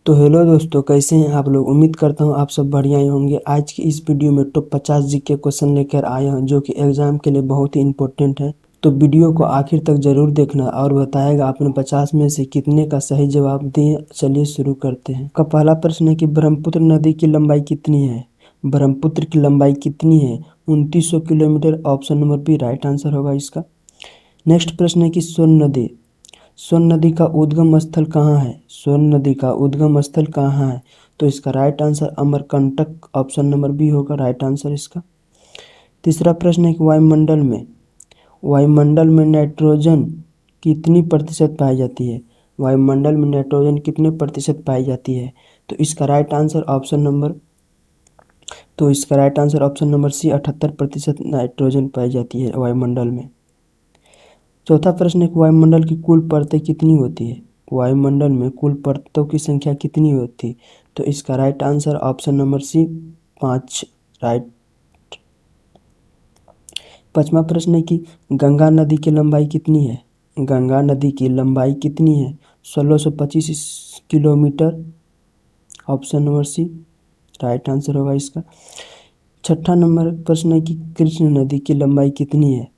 तो हेलो दोस्तों, कैसे हैं आप लोग। उम्मीद करता हूं आप सब बढ़िया ही होंगे। आज की इस वीडियो में टॉप 50 जीके क्वेश्चन लेकर आए हैं जो कि एग्जाम के लिए बहुत ही इंपॉर्टेंट है। तो वीडियो को आखिर तक जरूर देखना और बताएगा आपने 50 में से कितने का सही जवाब दिए। चलिए शुरू करते हैं। का पहला प्रश्न है कि ब्रह्मपुत्र नदी की लंबाई कितनी है। ब्रह्मपुत्र की लंबाई कितनी है? 2900 kilometre. Option number B right answer होगा इसका। नेक्स्ट प्रश्न है कि सोन नदी का उद्गम स्थल कहाँ है। सोन नदी का उद्गम स्थल कहाँ है? तो इसका right answer Amarkantak. Option number B होगा राइट आंसर इसका। तीसरा प्रश्न है कि वायुमंडल में नाइट्रोजन कितनी प्रतिशत पाई जाती है। वायुमंडल में नाइट्रोजन कितने प्रतिशत पाई जाती है? तो इसका right answer option number C 78% nitrogen पाई जाती है वायुमंडल में। चौथा प्रश्न है कि वायुमंडल की कुल परतें कितनी होती है। वायुमंडल में कुल परतों की संख्या कितनी होती है? तो इसका right answer option number C 5 right. पांचवा प्रश्न है कि गंगा नदी की लंबाई कितनी है। गंगा नदी की लंबाई कितनी है? 1625 kilometre. Option number C right answer होगा इसका। छठा नंबर प्रश्न है कि कृष्ण नदी की लंबाई कितनी है।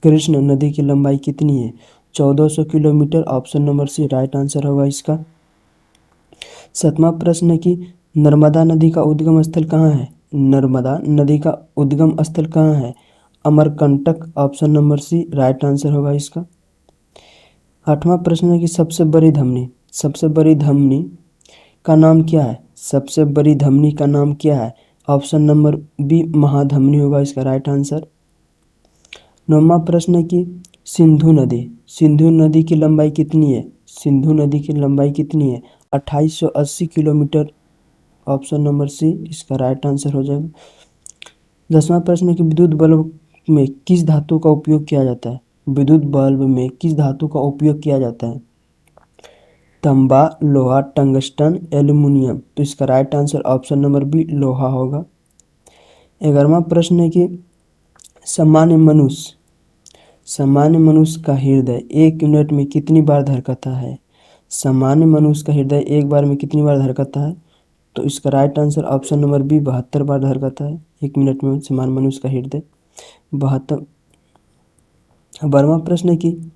कृष्ण नदी की लंबाई कितनी है? 1400 kilometre. Option number C right answer होगा इसका। सातवां प्रश्न है कि नर्मदा नदी का उद्गम स्थल कहाँ है। नर्मदा नदी का उद्गम स्थल कहाँ है? Amarkantak. Option number C right answer होगा इसका। आठवां प्रश्न है कि सबसे बड़ी धमनी का नाम क्या है। सबसे बड़ी धमनी का नाम क्या है? ऑप्शन नंबर बी महाधमनी होगा इसका राइट आंसर। नौवां प्रश्न है कि सिंधु नदी की लंबाई कितनी है। सिंधु नदी की लंबाई कितनी है? 2880 किलोमीटर। ऑप्शन नंबर सी इसका राइट आंसर हो जाएगा। 10वां प्रश्न है कि विद्युत बल्ब में किस धातु का उपयोग किया जाता है। विद्युत बल्ब में किस धातु का उपयोग किया जाता है? तांबा, लोहा, टंगस्टन, एल्यूमिनियम। तो इसका right answer option number B लोहा होगा। 11वां प्रश्न है कि सामान्य मनुष्य का हृदय 1 मिनट में कितनी बार धड़कता है। सामान्य मनुष्य का हृदय एक बार में कितनी बार धड़कता है? तो इसका right answer option number B 72 बार धड़कता है 1 मिनट में सामान्य मनुष्य का हृदय 72। 12वां प्रश्न है कि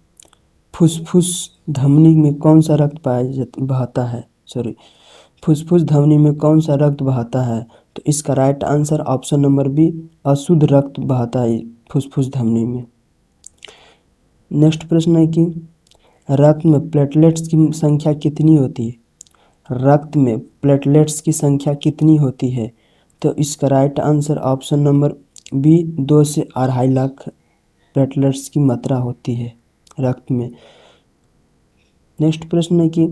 फुसफुस धमनी में कौन सा रक्त बहता है। फुसफुस धमनी में कौन सा रक्त बहता है? तो इसका right answer option number B अशुद्ध रक्त बहता है फुसफुस धमनी में। नेक्स्ट प्रश्न है कि रक्त में प्लेटलेट्स की संख्या कितनी होती है। रक्त में प्लेटलेट्स की संख्या कितनी होती है? तो इसका right answer option number B 2 से 2.5 लाख प्लेटलेट्स की मात्रा होती है रक्त में। नेक्स्ट प्रश्न है कि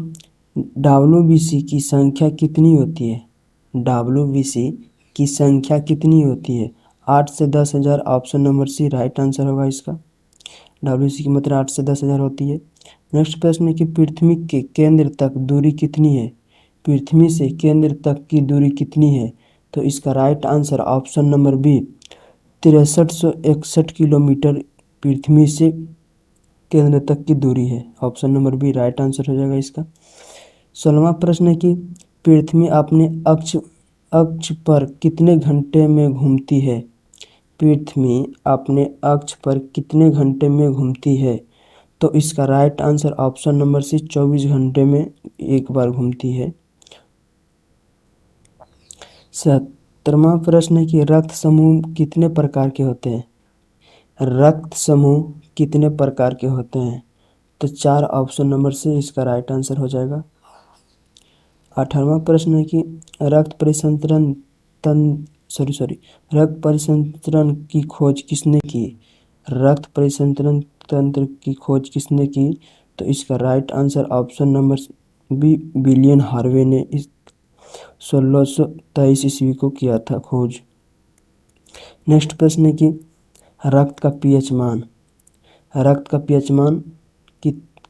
WBC की संख्या कितनी होती है। WBC की संख्या कितनी होती है? 8 से 10,000। Option number C right answer होगा इसका। WBC की मात्रा 8 से 10,000 होती है। नेक्स्ट प्रश्न है कि पृथ्वी के केंद्र तक दूरी कितनी है। पृथ्वी से केंद्र तक की दूरी कितनी है? तो इसका right answer option number B 6361 kilometre पृथ्वी से केंद्र तक की दूरी है। Option number B right answer हो जाएगा इसका। 16वां प्रश्न है कि पृथ्वी अपने अक्ष पर कितने घंटे में घूमती है। पृथ्वी अपने अक्ष पर कितने घंटे में घूमती है? तो इसका right answer option number C 24 घंटे में एक बार घूमती है। 17वां प्रश्न है कि रक्त समूह कितने प्रकार के होते हैं। रक्त समूह कितने प्रकार के होते हैं? तो 4। ऑप्शन नंबर सी इसका राइट आंसर हो जाएगा। 18वां प्रश्न है कि रक्त परिसंचरण की खोज किसने की। रक्त परिसंचरण तंत्र की खोज किसने की? तो इसका right answer option number B William Harvey ने इस 1623 ईस्वी को किया था खोज। नेक्स्ट प्रश्न है कि रक्त का पीएच मान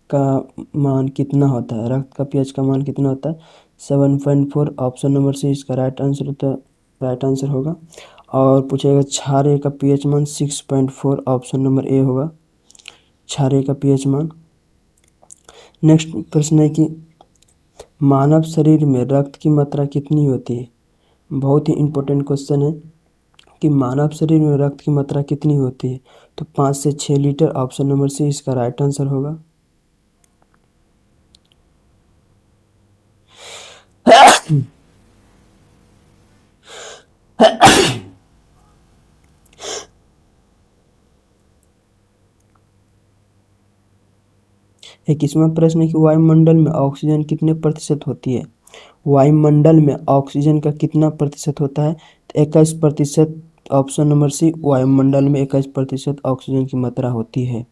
का मान कितना होता है। रक्त का पीएच का मान कितना होता है? 7.4। ऑप्शन नंबर सी इसका राइट आंसर होगा। और पूछेगा क्षार का पीएच मान 6.4। ऑप्शन नंबर ए होगा क्षार का पीएच मान। नेक्स्ट प्रश्न है कि मानव शरीर में रक्त की मात्रा कितनी होती है? बहुत ही इम्पोर्टेंट क्वेश्चन है कि मानव शरीर में रक्त की मात्रा कितनी होती है? तो 5 से 6 लीटर। ऑप्शन नंबर सी इसका राइट आंसर होगा। इक्कीसवां प्रश्न है कि वायुमंडल में ऑक्सीजन कितने प्रतिशत होती है? वायुमंडल में ऑक्सीजन का कितना प्रतिशत होता है? तो 21%। ऑप्शन नंबर सी, वायुमंडल में 21% ऑक्सीजन की मात्रा होती है।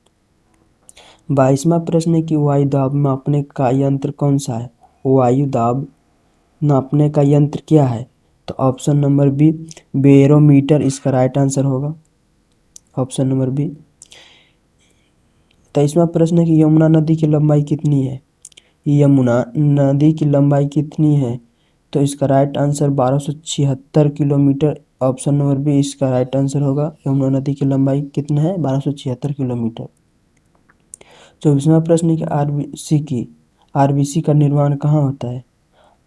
22वां प्रश्न है कि वायु दाब मापने का यंत्र कौन सा है? वायु दाब नापने का यंत्र क्या है? तो ऑप्शन नंबर बी, बेरोमीटर इसका राइट आंसर होगा। Option number B. 23वां प्रश्न है कि यमुना नदी की लंबाई कितनी है? यमुना नदी की लंबाई कितनी है? तो इसका right answer 1276 kilometre. Option number B इसका राइट आंसर होगा। यमुना नदी की लंबाई कितना है? 1276 किलोमीटर। 24वां प्रश्न है कि आरबीसी का निर्माण कहाँ होता है?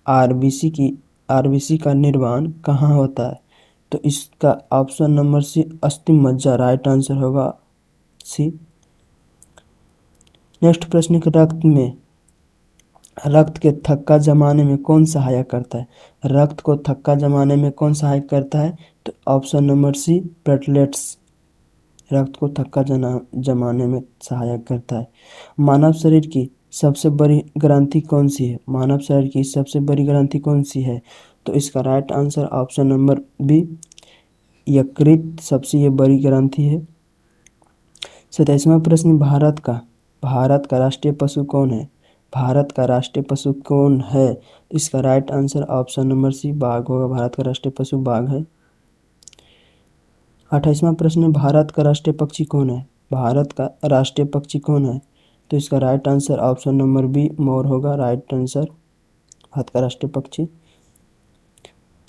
आरबीसी का निर्माण कहाँ होता है? तो इसका ऑप्शन नंबर सी, अस्थि मज्जा राइट आंसर होगा, सी। नेक्स्ट प्रश्न है कि रक्त के थक्का जमाने में कौन सहायक करता है? रक्त को थक्का जमाने में कौन सहायक करता है? तो ऑप्शन नंबर सी, प्लेटलेट्स रक्त को थक्का जमाने में सहायक करता है। मानव शरीर की सबसे बड़ी ग्रंथि कौन सी है? मानव शरीर की सबसे बड़ी ग्रंथि कौन सी है? तो इसका right answer option number B, यकृत सबसे ये बड़ी ग्रंथि है। 27वां प्रश्न, भारत का राष्ट्रीय पशु कौन है? भारत का राष्ट्रीय पशु कौन है? इसका right answer option number C, बाघ होगा। भारत का राष्ट्रीय पशु बाघ है। 28वां प्रश्न, भारत का राष्ट्रीय पक्षी कौन है? भारत का राष्ट्रीय पक्षी कौन है? तो इसका right answer option number B, मोर होगा। राइट आंसर, भारत का राष्ट्रीय पक्षी।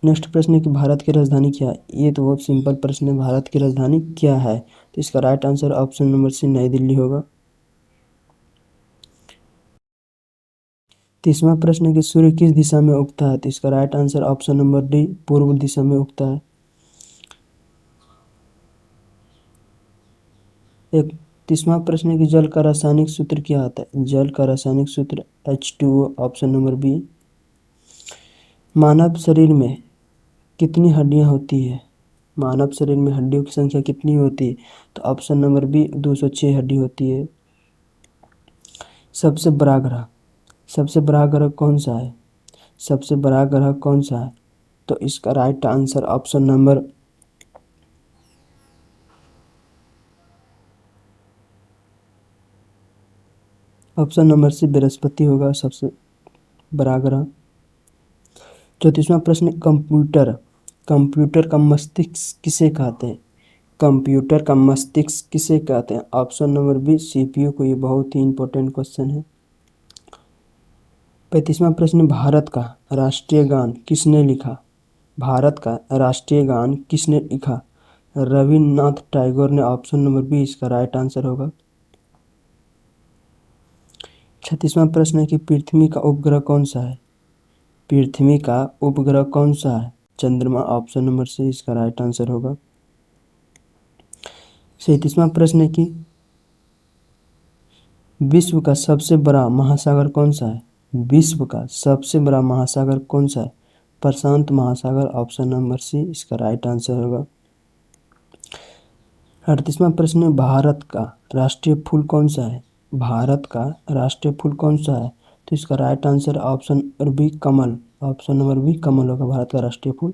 नेक्स्ट प्रश्न है कि भारत की राजधानी क्या है? ये तो बहुत सिंपल प्रश्न है। भारत की राजधानी क्या है? तो इसका right answer option number C, Nai Delhi होगा। 30वां प्रश्न है कि सूर्य किस दिशा में उगता है? तो इसका right answer option number D, पूर्व दिशा में उगता है। 31वां प्रश्न है कि जल का रासायनिक सूत्र क्या होता है? जल का रासायनिक सूत्र H2O। Option number B. मानव शरीर में कितनी हड्डियां होती है? मानव शरीर में हड्डियों की संख्या कितनी होती है? तो ऑप्शन नंबर बी, 206 हड्डी होती है। सबसे बड़ा ग्रह सबसे बड़ा ग्रह कौन सा है? सबसे बड़ा ग्रह कौन सा है? तो इसका right answer option number C, Brihaspati होगा सबसे बड़ा ग्रह। 34वां प्रश्न, कंप्यूटर का मस्तिष्क किसे कहते हैं? कंप्यूटर का मस्तिष्क किसे कहते हैं? ऑप्शन नंबर बी, सीपीयू को। ये बहुत ही इंपॉर्टेंट क्वेश्चन है। 35वां प्रश्न, भारत का राष्ट्रीय गान किसने लिखा? भारत का राष्ट्रीय गान किसने लिखा? रविन्द्रनाथ टैगोर ने। ऑप्शन नंबर बी इसका राइट आंसर होगा। 36वां प्रश्न है कि पृथ्वी का उपग्रह कौन सा है? पृथ्वी का उपग्रह कौन सा है? चंद्रमा। ऑप्शन नंबर सी इसका राइट आंसर होगा। 37वां प्रश्न है कि विश्व का सबसे बड़ा महासागर कौन सा है? विश्व का सबसे बड़ा महासागर कौन सा है? प्रशांत महासागर। ऑप्शन नंबर सी इसका राइट आंसर होगा। 38वां प्रश्न, भारत का राष्ट्रीय फूल कौन सा है? भारत का राष्ट्रीय फूल कौन सा है? तो इसका right answer option number B, कमल। ऑप्शन नंबर बी, कमल होगा भारत का राष्ट्रीय फूल।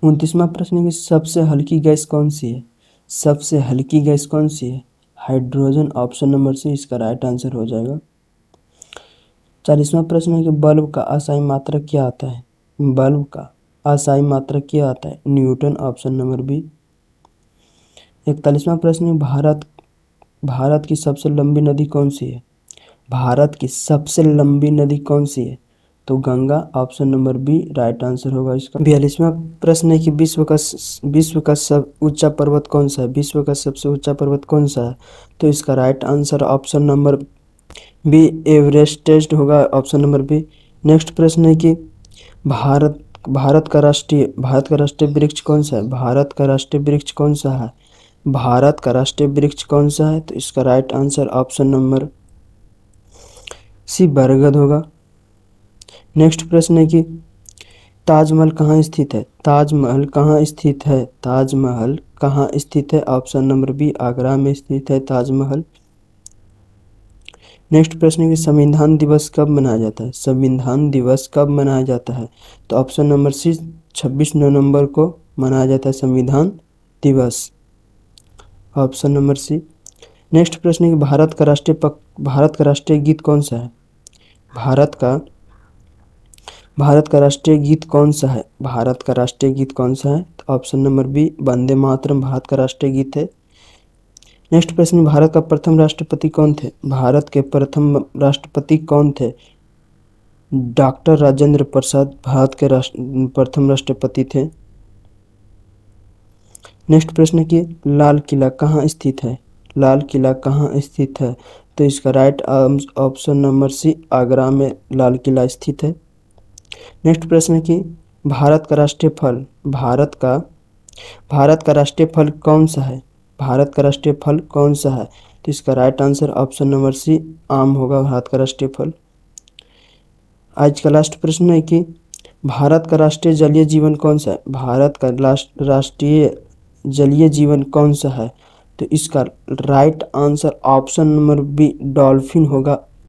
29वां प्रश्न है कि सबसे हल्की गैस कौन सी है? सबसे हल्की गैस कौन सी है? हाइड्रोजन। ऑप्शन नंबर सी इसका राइट आंसर हो जाएगा। 40वां प्रश्न है कि बल्ब का असाई मात्रक क्या आता है? बल्ब का असाई मात्रक क्या आता है? न्यूटन। Option number B. 41वां प्रश्न है भारत की सबसे लंबी नदी कौन सी है? भारत की सबसे लंबी नदी कौन सी है? तो Ganga, option number B right answer होगा इसका। 42वां प्रश्न है कि विश्व का सब ऊंचा पर्वत कौन सा है? विश्व का सबसे ऊंचा पर्वत कौन सा है? तो इसका right answer option number B Everest होगा, ऑप्शन नंबर बी। नेक्स्ट प्रश्न है कि भारत का राष्ट्रीय वृक्ष कौन सा है? भारत का राष्ट्रीय वृक्ष कौन सा है? भारत का राष्ट्रीय वृक्ष कौन सा है? तो इसका right answer option number C बरगद होगा। नेक्स्ट प्रश्न है कि ताजमहल कहाँ स्थित है? ताजमहल कहाँ स्थित है? ताजमहल कहाँ स्थित है? ऑप्शन नंबर बी आगरा में स्थित है ताजमहल। नेक्स्ट प्रश्न है कि संविधान दिवस कब मनाया जाता है? संविधान दिवस कब मनाया जाता है? तो ऑप्शन नंबर सी 26 नवंबर को मनाया जाता है संविधान दिवस, ऑप्शन नंबर सी। नेक्स्ट प्रश्न है कि भारत का राष्ट्रीय गीत कौन सा है? भारत का राष्ट्रीय गीत कौन सा है? भारत का राष्ट्रीय गीत कौन सा है? तो option number B Vande Mataram Bharat का राष्ट्रीय गीत है। नेक्स्ट प्रश्न, भारत का प्रथम राष्ट्रपति कौन थे? भारत के प्रथम राष्ट्रपति कौन थे? डॉक्टर राजेंद्र प्रसाद भारत के प्रथम राष्ट्रपति थे। नेक्स्ट प्रश्न कि लाल किला कहाँ स्थित है? लाल किला कहाँ स्थित है? तो इसका right option number C Agra में लाल किला स्थित है। नेक्स्ट प्रश्न कि भारत का राष्ट्रीय फल कौन सा है? भारत का राष्ट्रीय फल कौन सा है? तो इसका right answer option number C आम होगा, भारत का राष्ट्रीय फल। आज का लास्ट प्रश्न है कि भारत का राष्ट्रीय जलीय जीवन कौन सा है? भारत का राष्ट्रीय जलीय जीवन कौन सा है? तो इसका right answer option number B dolphin होगा,